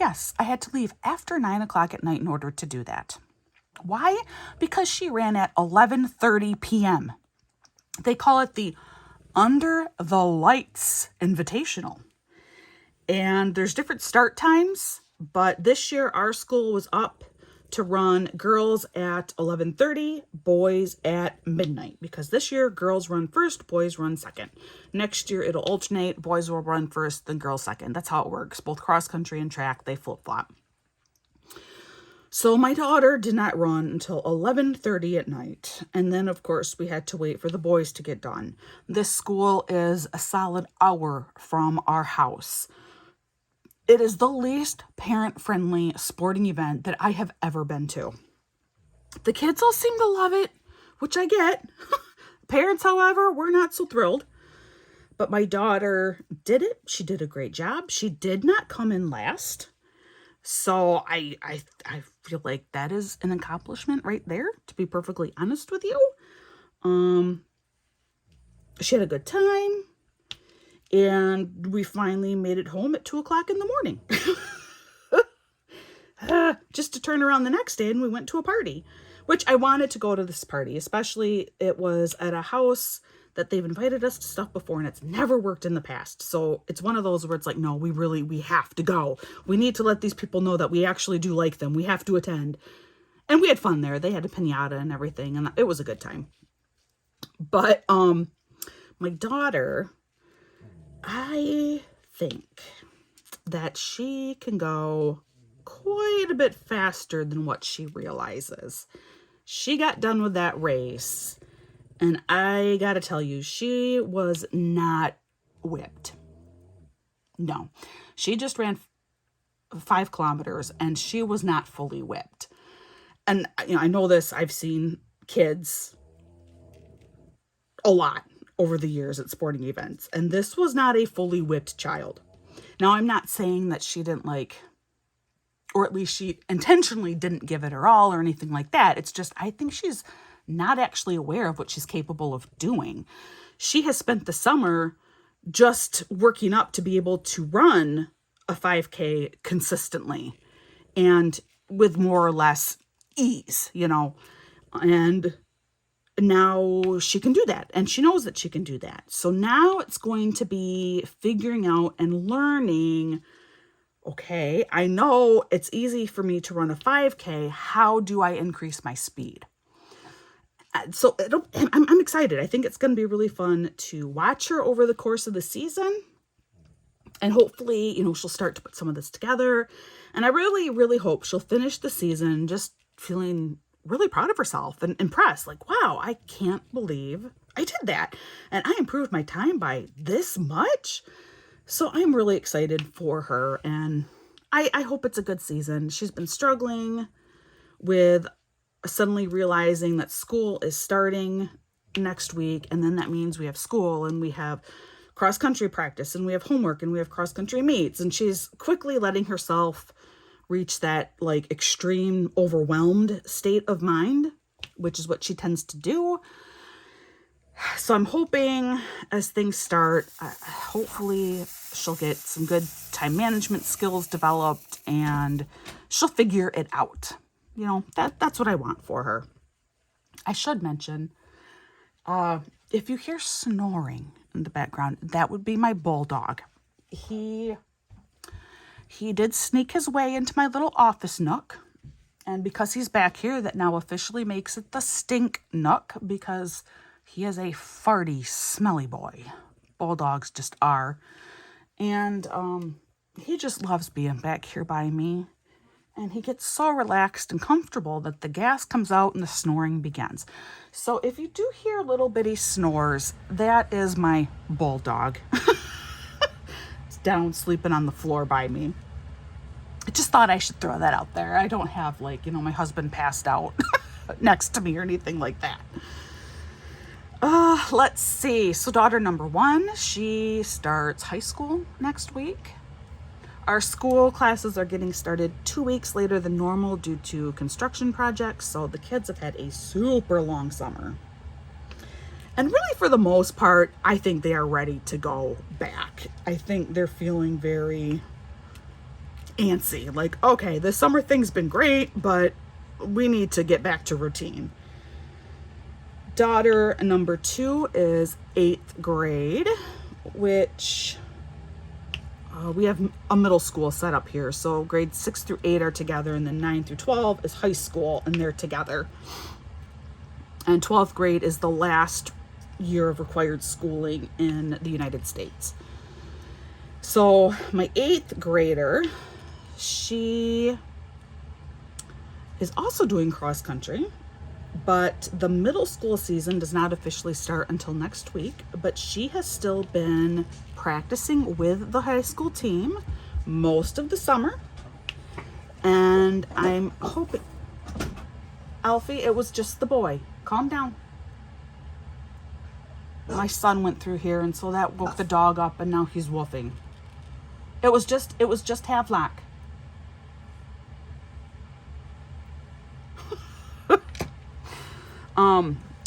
S1: Yes, I had to leave after 9 o'clock at night in order to do that. Why? Because she ran at 11:30 p.m. They call it the Under the Lights Invitational. And there's different start times, but this year our school was up to run girls at 11:30, boys at midnight, because this year girls run first, boys run second. Next year it'll alternate, boys will run first, then girls second. That's how it works. Both cross country and track, they flip-flop. So my daughter did not run until 11:30 at night. And then, of course, we had to wait for the boys to get done. This school is a solid hour from our house. It is the least parent-friendly sporting event that I have ever been to. The kids all seem to love it, which I get. Parents, however, were not so thrilled. But my daughter did it. She did a great job. She did not come in last. So I feel like that is an accomplishment right there, to be perfectly honest with you. She had a good time, and we finally made it home at 2 o'clock in the morning. Just to turn around the next day, and we went to a party, which I wanted to go to this party, especially it was at a house that they've invited us to stuff before, and it's never worked in the past. So it's one of those where it's like, no, we have to go. We need to let these people know that we actually do like them. We have to attend. And we had fun there. They had a piñata and everything, and it was a good time. But my daughter, I think that she can go quite a bit faster than what she realizes. She got done with that race, and I gotta tell you, she was not whipped. No, she just ran 5 kilometers and she was not fully whipped. And I know this, I've seen kids a lot over the years at sporting events, and this was not a fully whipped child. Now, I'm not saying that she didn't or at least she intentionally didn't give it her all or anything like that. It's just, I think she's not actually aware of what she's capable of doing. She has spent the summer just working up to be able to run a 5K consistently and with more or less ease, and now she can do that, and she knows that she can do that. So now it's going to be figuring out and learning, okay, I know it's easy for me to run a 5K. How do I increase my speed? So I'm excited. I think it's going to be really fun to watch her over the course of the season. And hopefully, she'll start to put some of this together. And I really, really hope she'll finish the season just feeling really proud of herself and impressed. Like, wow, I can't believe I did that. And I improved my time by this much. So I'm really excited for her. And I hope it's a good season. She's been struggling with suddenly realizing that school is starting next week. And then that means we have school and we have cross-country practice and we have homework and we have cross-country meets, and she's quickly letting herself reach that extreme overwhelmed state of mind, which is what she tends to do. So I'm hoping as things start, hopefully she'll get some good time management skills developed and she'll figure it out. That's what I want for her. I should mention, if you hear snoring in the background, that would be my bulldog. He did sneak his way into my little office nook, and because he's back here, that now officially makes it the stink nook, because he is a farty, smelly boy. Bulldogs just are. And he just loves being back here by me. And he gets so relaxed and comfortable that the gas comes out and the snoring begins. So if you do hear little bitty snores, that is my bulldog. It's down sleeping on the floor by me. I just thought I should throw that out there. I don't have my husband passed out next to me or anything like that. Let's see. So daughter number 1, she starts high school next week. Our school classes are getting started 2 weeks later than normal due to construction projects, so the kids have had a super long summer. And really, for the most part, I think they are ready to go back. I think they're feeling very antsy. Okay, this summer thing's been great, but we need to get back to routine. Daughter number 2 is 8th grade, which... we have a middle school set up here. So grades 6 through 8 are together, and then 9 through 12 is high school, and they're together. And 12th grade is the last year of required schooling in the United States. So my 8th grader, she is also doing cross country, but the middle school season does not officially start until next week. But she has still been practicing with the high school team most of the summer. And I'm hoping, Alfie, it was just the boy. Calm down. My son went through here, and so that woke the dog up, and now he's woofing. It was just Havelock.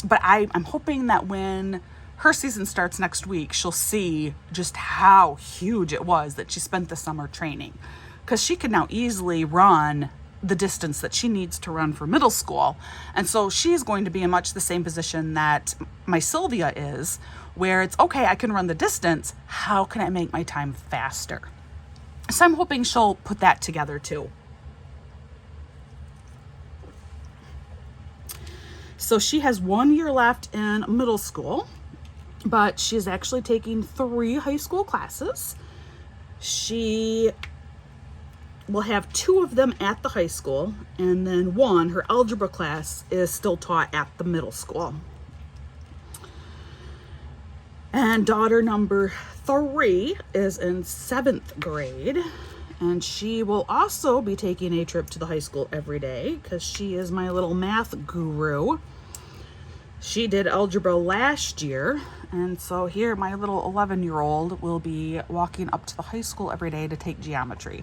S1: But I'm hoping that when her season starts next week, she'll see just how huge it was that she spent the summer training, because she can now easily run the distance that she needs to run for middle school. And so she's going to be in much the same position that my Sylvia is, where it's okay, I can run the distance. How can I make my time faster? So I'm hoping she'll put that together too. So she has 1 year left in middle school, but she's actually taking 3 high school classes. She we'll have 2 of them at the high school, and then one, her algebra class, is still taught at the middle school. And daughter number 3 is in 7th grade, and she will also be taking a trip to the high school every day because she is my little math guru. She did algebra last year, and so here my little 11-year-old will be walking up to the high school every day to take geometry.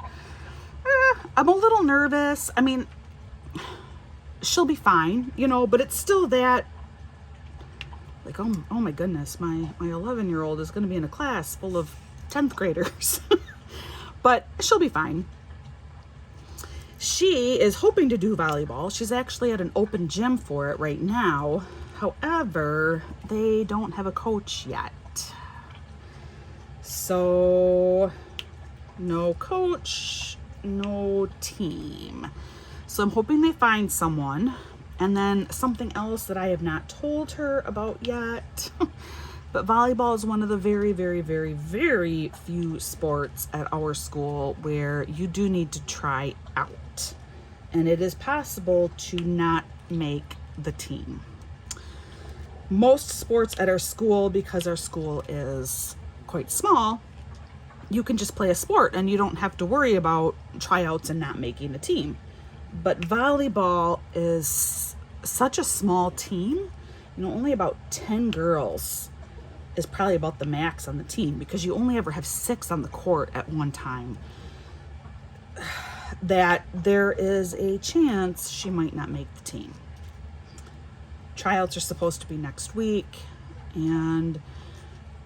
S1: I'm a little nervous. I mean, she'll be fine, you know, but it's still that, like, oh my goodness, my 11-year-old is going to be in a class full of 10th graders. But she'll be fine. She is hoping to do volleyball. She's actually at an open gym for it right now. However, they don't have a coach yet. So, no coach, no team. So I'm hoping they find someone. And then something else that I have not told her about yet, but volleyball is one of the very, very, very, very few sports at our school where you do need to try out. And it is possible to not make the team. Most sports at our school, because our school is quite small, you can just play a sport and you don't have to worry about tryouts and not making the team. But volleyball is such a small team, you know, only about 10 girls is probably about the max on the team because you only ever have 6 on the court at one time, that there is a chance she might not make the team. Tryouts are supposed to be next week, and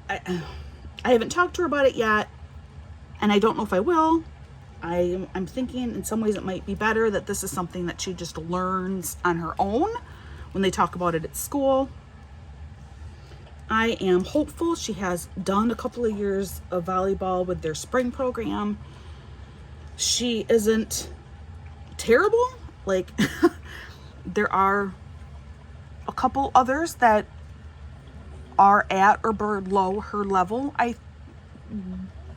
S1: I haven't talked to her about it yet, and I don't know if I will. I'm thinking in some ways it might be better that this is something that she just learns on her own when they talk about it at school. I am hopeful. She has done a couple of years of volleyball with their spring program. She isn't terrible. Like, there are a couple others that are at or below her level, I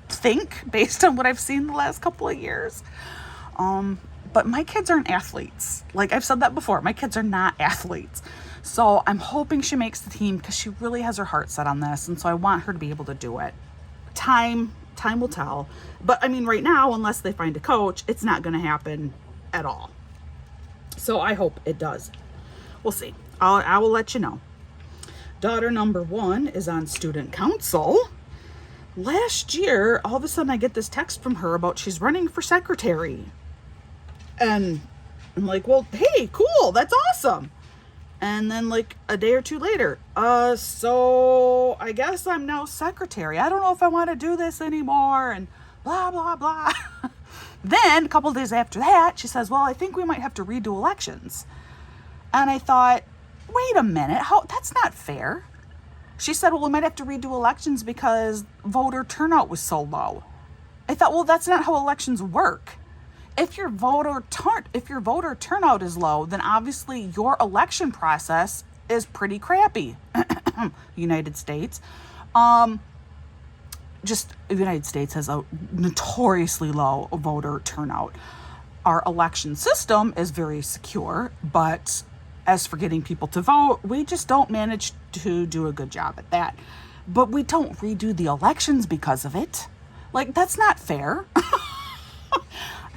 S1: think, based on what I've seen the last couple of years. But my kids aren't athletes. Like I've said that before, my kids are not athletes. So I'm hoping she makes the team because she really has her heart set on this. And so I want her to be able to do it. Time will tell. But I mean, right now, unless they find a coach, it's not going to happen at all. So I hope it does. We'll see. I will let you know. Daughter number 1 is on student council. Last year, all of a sudden I get this text from her about she's running for secretary. And I'm like, well, hey, cool, that's awesome. And then like a day or two later, so I guess I'm now secretary. I don't know if I want to do this anymore, and blah, blah, blah. Then a couple days after that, she says, well, I think we might have to redo elections. And I thought, wait a minute, that's not fair. She said, well, we might have to redo elections because voter turnout was so low. I thought, well, that's not how elections work. If your voter turnout is low, then obviously your election process is pretty crappy. United States. Just the United States has a notoriously low voter turnout. Our election system is very secure, but as for getting people to vote, we just don't manage to do a good job at that. But we don't redo the elections because of it. Like, that's not fair.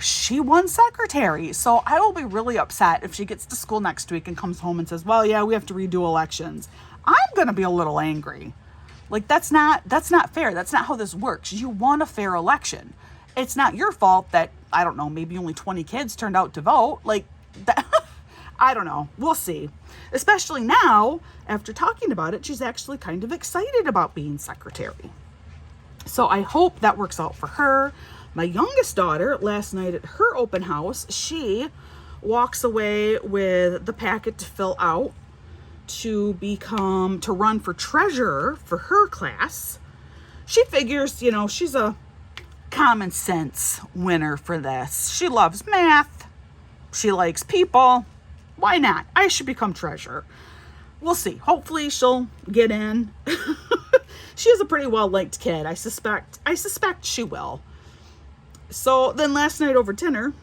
S1: She won secretary. So I will be really upset if she gets to school next week and comes home and says, well, yeah, we have to redo elections. I'm going to be a little angry. Like, that's not fair. That's not how this works. You won a fair election. It's not your fault that, I don't know, maybe only 20 kids turned out to vote. Like, that, I don't know. We'll see. Especially now, after talking about it, she's actually kind of excited about being secretary. So I hope that works out for her. My youngest daughter, last night at her open house, she walks away with the packet to fill out to run for treasurer for her class. She figures, she's a common sense winner for this. She loves math. She likes people. Why not? I should become treasurer. We'll see. Hopefully she'll get in. She is a pretty well-liked kid. I suspect she will. So then last night over dinner,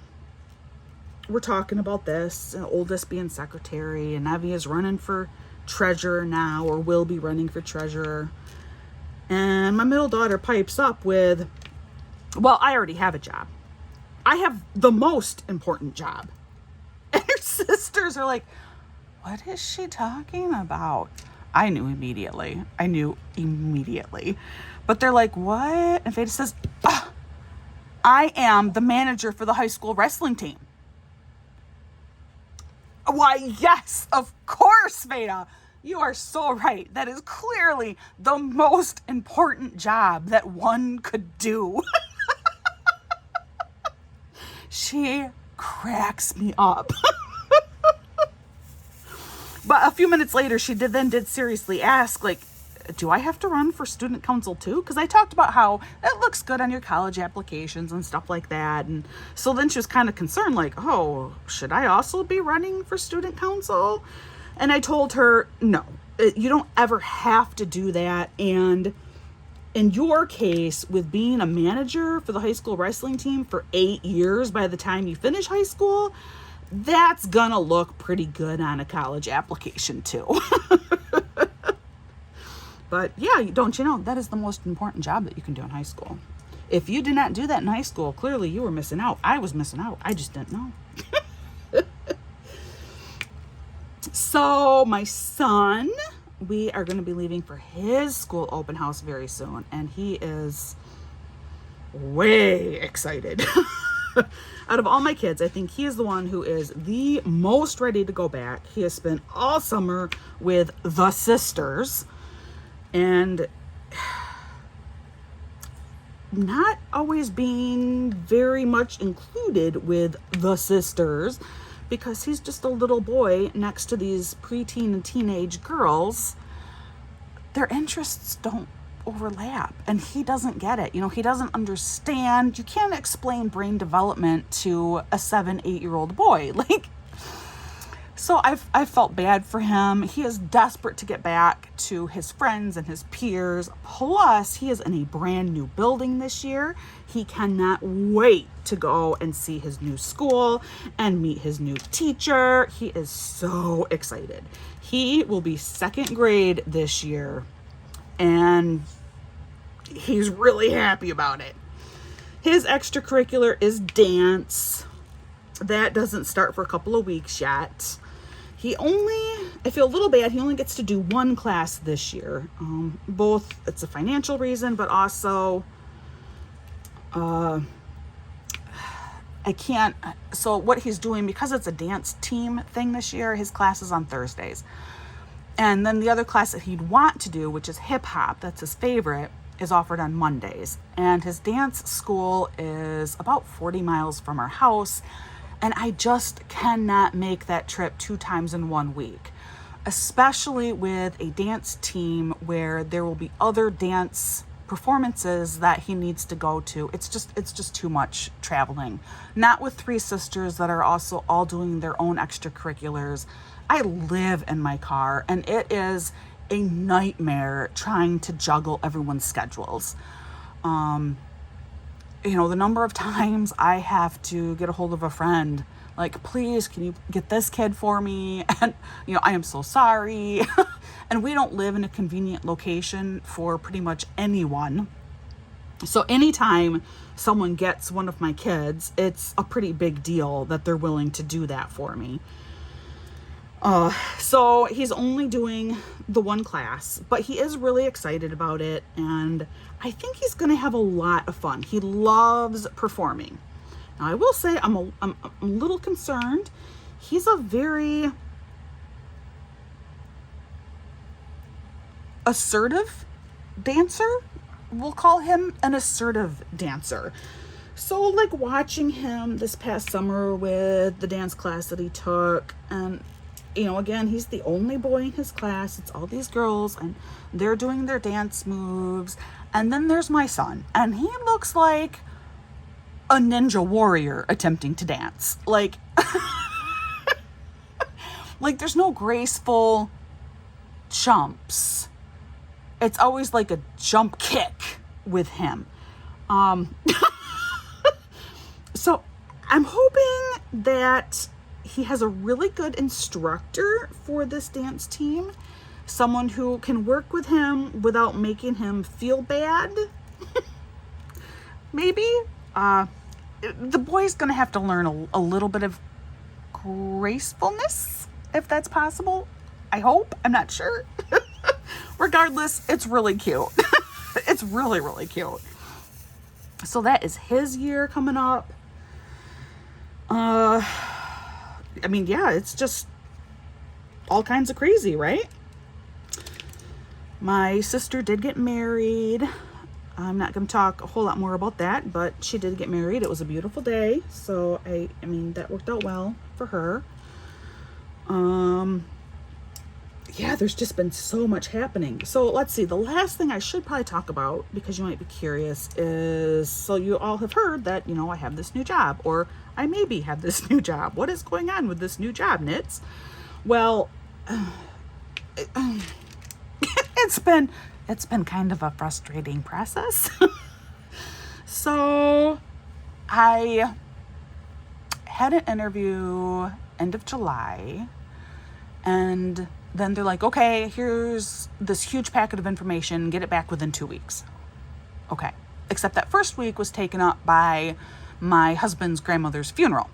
S1: we're talking about this, the oldest being secretary, and Evie is running for treasurer now, or will be running for treasurer. And my middle daughter pipes up with, well, I already have a job. I have the most important job. And her sisters are like, what is she talking about? I knew immediately. But they're like, what? And Veda says, I am the manager for the high school wrestling team. Why, yes, of course, Veda. You are so right. That is clearly the most important job that one could do. She cracks me up. But a few minutes later, she did seriously ask, like, do I have to run for student council too? Because I talked about how it looks good on your college applications and stuff like that. And so then she was kind of concerned, like, oh, should I also be running for student council? And I told her, no, you don't ever have to do that. And in your case, with being a manager for the high school wrestling team for 8 years by the time you finish high school, that's gonna look pretty good on a college application too. But yeah, don't you know, that is the most important job that you can do in high school. If you did not do that in high school, clearly you were missing out. I was missing out. I just didn't know. So my son, we are going to be leaving for his school open house very soon. And he is way excited. Out of all my kids, I think he is the one who is the most ready to go back. He has spent all summer with the sisters. And not always being very much included with the sisters, because he's just a little boy next to these preteen and teenage girls. Their interests don't overlap, and he doesn't get it. He doesn't understand. You can't explain brain development to a 7-8-year-old boy. So I felt bad for him. He is desperate to get back to his friends and his peers. Plus, he is in a brand new building this year. He cannot wait to go and see his new school and meet his new teacher. He is so excited. He will be 2nd grade this year, and he's really happy about it. His extracurricular is dance. That doesn't start for a couple of weeks yet. I feel a little bad, he only gets to do one class this year. Both, it's a financial reason, but also, I can't, so what he's doing, because it's a dance team thing this year, his class is on Thursdays. And then the other class that he'd want to do, which is hip hop, that's his favorite, is offered on Mondays. And his dance school is about 40 miles from our house. And I just cannot make that trip 2 times in 1 week, especially with a dance team where there will be other dance performances that he needs to go to. It's just too much traveling. Not with 3 sisters that are also all doing their own extracurriculars. I live in my car, and it is a nightmare trying to juggle everyone's schedules. The number of times I have to get a hold of a friend, like, please, can you get this kid for me? And, I am so sorry. And we don't live in a convenient location for pretty much anyone. So anytime someone gets one of my kids, it's a pretty big deal that they're willing to do that for me. So he's only doing the one class, but he is really excited about it, and I think he's going to have a lot of fun. He loves performing. Now, I will say I'm a little concerned. He's a very assertive dancer. We'll call him an assertive dancer. So, like, watching him this past summer with the dance class that he took, and again, he's the only boy in his class. It's all these girls, and they're doing their dance moves. And then there's my son, and he looks like a ninja warrior attempting to dance. Like there's no graceful jumps. It's always like a jump kick with him. So I'm hoping that he has a really good instructor for this dance team, someone who can work with him without making him feel bad. Maybe. The boy's going to have to learn a little bit of gracefulness, if that's possible. I hope. I'm not sure. Regardless, it's really cute. It's really, really cute. So that is his year coming up. I mean, yeah, it's just all kinds of crazy, right? My sister did get married. I'm not going to talk a whole lot more about that, but she did get married. It was a beautiful day. So, I mean, that worked out well for her. Yeah, there's just been so much happening. So let's see. The last thing I should probably talk about, because you might be curious, is, so you all have heard that, I have this new job, or I maybe have this new job. What is going on with this new job, Knits? Well, it's been kind of a frustrating process. So I had an interview end of July, and then they're like, okay, here's this huge packet of information, get it back within 2 weeks. Okay. Except that first week was taken up by my husband's grandmother's funeral.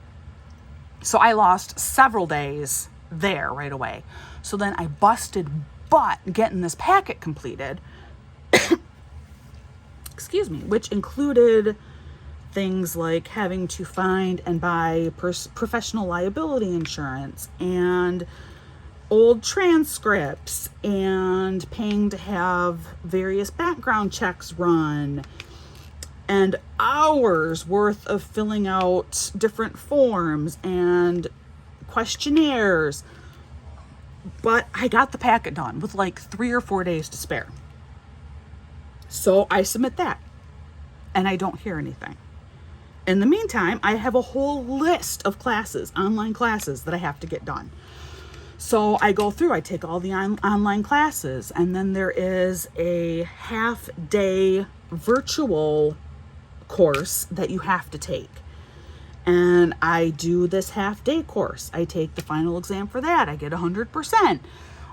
S1: So I lost several days there right away. So then I busted butt getting this packet completed, excuse me, which included things like having to find and buy professional liability insurance and old transcripts and paying to have various background checks run and hours worth of filling out different forms and questionnaires. But I got the packet done with like 3 or 4 days to spare. So I submit that and I don't hear anything. In the meantime, I have a whole list of classes, online classes that I have to get done. So I go through, I take all the online classes, and then there is a half-day virtual course that you have to take. And I do this half-day course. I take the final exam for that. I get 100%.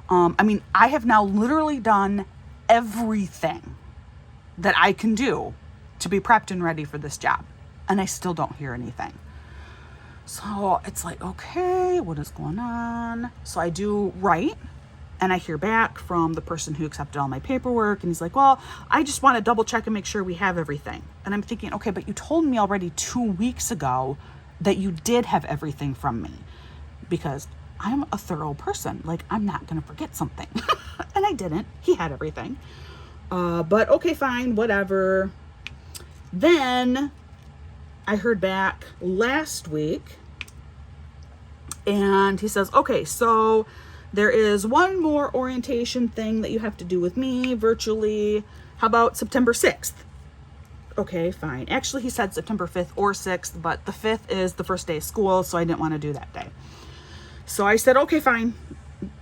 S1: I mean, I have now literally done everything that I can do to be prepped and ready for this job. And I still don't hear anything. So it's like, okay, what is going on? So I do write, and I hear back from the person who accepted all my paperwork, and he's like, well, I just want to double check and make sure we have everything. And I'm thinking, okay, but you told me already 2 weeks ago that you did have everything from me, because I'm a thorough person. Like, I'm not going to forget something. And I didn't. He had everything. But okay, fine, whatever. Then I heard back last week, and he says, okay, so there is one more orientation thing that you have to do with me virtually. How about September 6th? Okay, fine. Actually, he said September 5th or 6th, but the 5th is the first day of school, so I didn't want to do that day. So I said, okay, fine,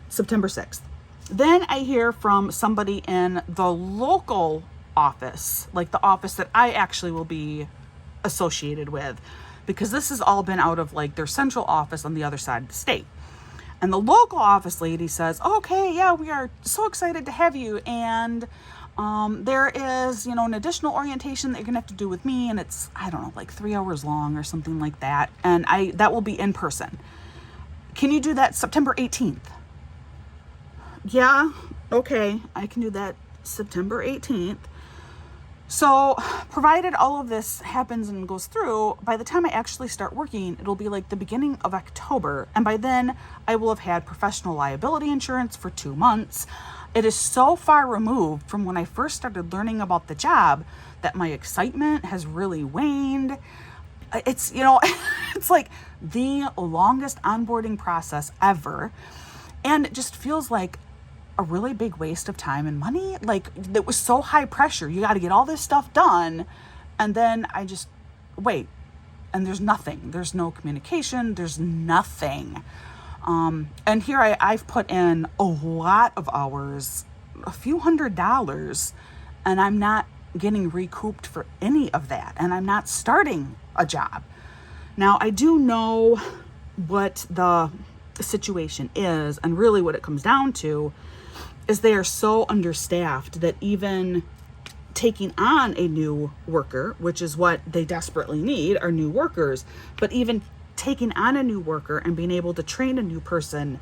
S1: September 6th. Then I hear from somebody in the local office, like the office that I actually will be associated with, because this has all been out of like their central office on the other side of the state. And the local office lady says, okay, yeah, we are so excited to have you. And there is, an additional orientation that you're gonna have to do with me. And it's, I don't know, like 3 hours long or something like that. And that will be in person. Can you do that September 18th? Yeah, okay, I can do that September 18th. So provided all of this happens and goes through, by the time I actually start working, it'll be like the beginning of October. And by then I will have had professional liability insurance for 2 months. It is so far removed from when I first started learning about the job that my excitement has really waned. It's, it's like the longest onboarding process ever. And it just feels like a really big waste of time and money. Like, it was so high pressure. You got to get all this stuff done. And then I just wait. And there's nothing. There's no communication. There's nothing. And here I've put in a lot of hours, a few $100s, and I'm not getting recouped for any of that. And I'm not starting a job. Now, I do know what the situation is, and really what it comes down to is they are so understaffed that even taking on a new worker, which is what they desperately need, are new workers, but even taking on a new worker and being able to train a new person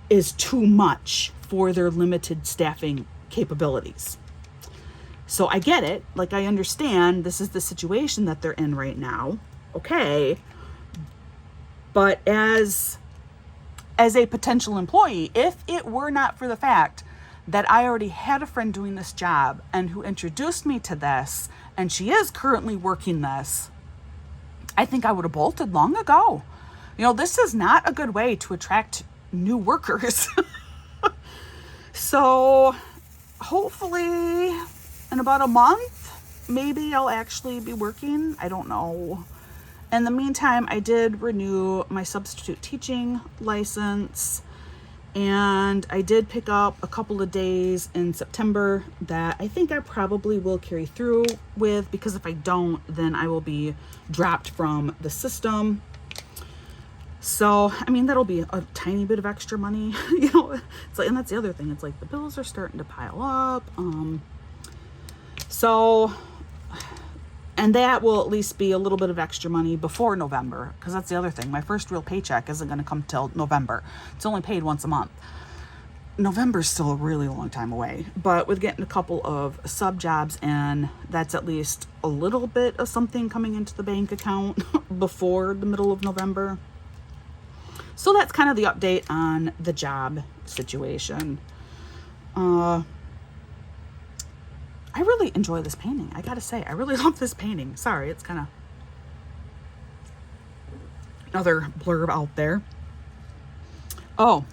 S1: is too much for their limited staffing capabilities. So I get it. Like, I understand this is the situation that they're in right now. Okay. But as a potential employee, if it were not for the fact that I already had a friend doing this job and who introduced me to this, and she is currently working this, I think I would have bolted long ago. This is not a good way to attract new workers. So hopefully in about a month, maybe I'll actually be working. I don't know. In the meantime, I did renew my substitute teaching license, and I did pick up a couple of days in September that I think I probably will carry through with, because if I don't, then I will be dropped from the system. So, I mean, that'll be a tiny bit of extra money, it's like, and that's the other thing. It's like the bills are starting to pile up. And that will at least be a little bit of extra money before November, because that's the other thing. My first real paycheck isn't going to come till November. It's only paid once a month. November's still a really long time away, but with getting a couple of sub jobs in, that's at least a little bit of something coming into the bank account before the middle of November. So that's kind of the update on the job situation. I really enjoy this painting. I gotta say, I really love this painting. Sorry, it's kind of another blurb out there. Oh,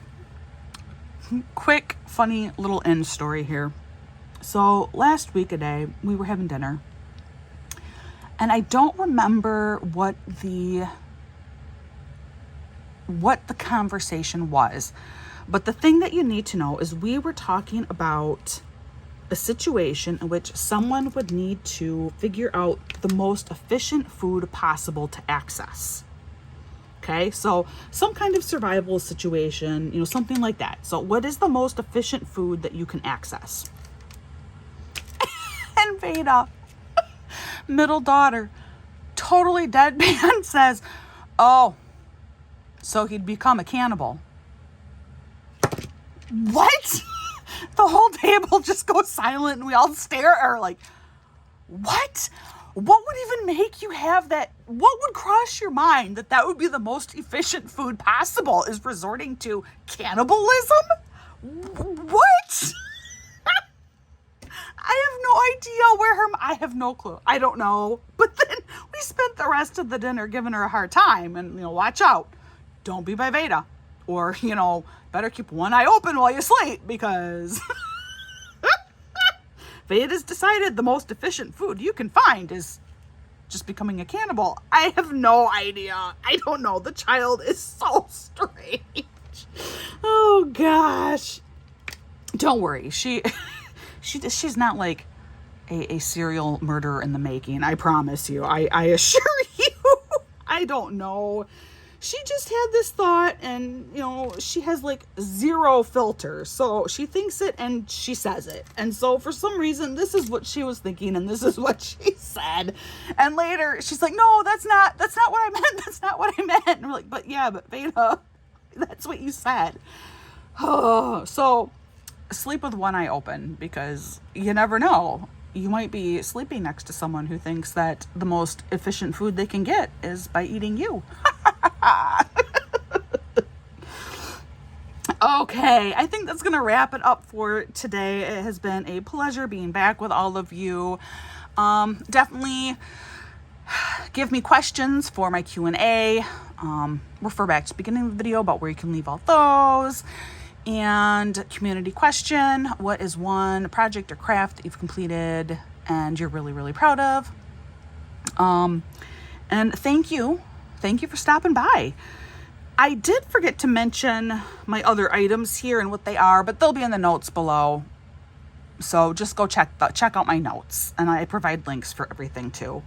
S1: quick, funny little end story here. So last week we were having dinner, and I don't remember what the conversation was, but the thing that you need to know is we were talking about a situation in which someone would need to figure out the most efficient food possible to access. Okay, so some kind of survival situation, something like that. So what is the most efficient food that you can access? And Veda, middle daughter, totally deadpan, says, oh, so he'd become a cannibal. What? The whole table just goes silent, and we all stare at her like, what? What would even make you have that? What would cross your mind that would be the most efficient food possible, is resorting to cannibalism? What? I have no idea I have no clue. I don't know. But then we spent the rest of the dinner giving her a hard time, and, watch out. Don't be by Veda, or, better keep one eye open while you sleep, because Veda's decided the most efficient food you can find is just becoming a cannibal. I have no idea. I don't know. The child is so strange. Oh gosh. Don't worry. She's not like a serial murderer in the making. I promise you. I assure you. I don't know. She just had this thought, and, she has like zero filter. So she thinks it and she says it. And so for some reason, this is what she was thinking, and this is what she said. And later she's like, no, that's not what I meant. That's not what I meant. And we're like, but Veda, that's what you said. Oh, so sleep with one eye open, because you never know. You might be sleeping next to someone who thinks that the most efficient food they can get is by eating you. Okay, I think that's going to wrap it up for today. It has been a pleasure being back with all of you. Definitely give me questions for my Q&A. Refer back to the beginning of the video about where you can leave all those. And community question: what is one project or craft that you've completed and you're really, really proud of? And thank you for stopping by. I did forget to mention my other items here and what they are, but they'll be in the notes below. So just go check out my notes, and I provide links for everything too.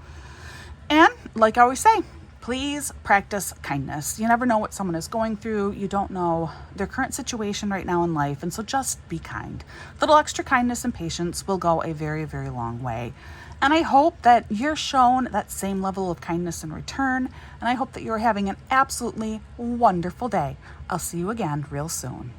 S1: And like I always say, Please practice kindness. You never know what someone is going through. You don't know their current situation right now in life. And so just be kind. Little extra kindness and patience will go a very, very long way. And I hope that you're shown that same level of kindness in return. And I hope that you're having an absolutely wonderful day. I'll see you again real soon.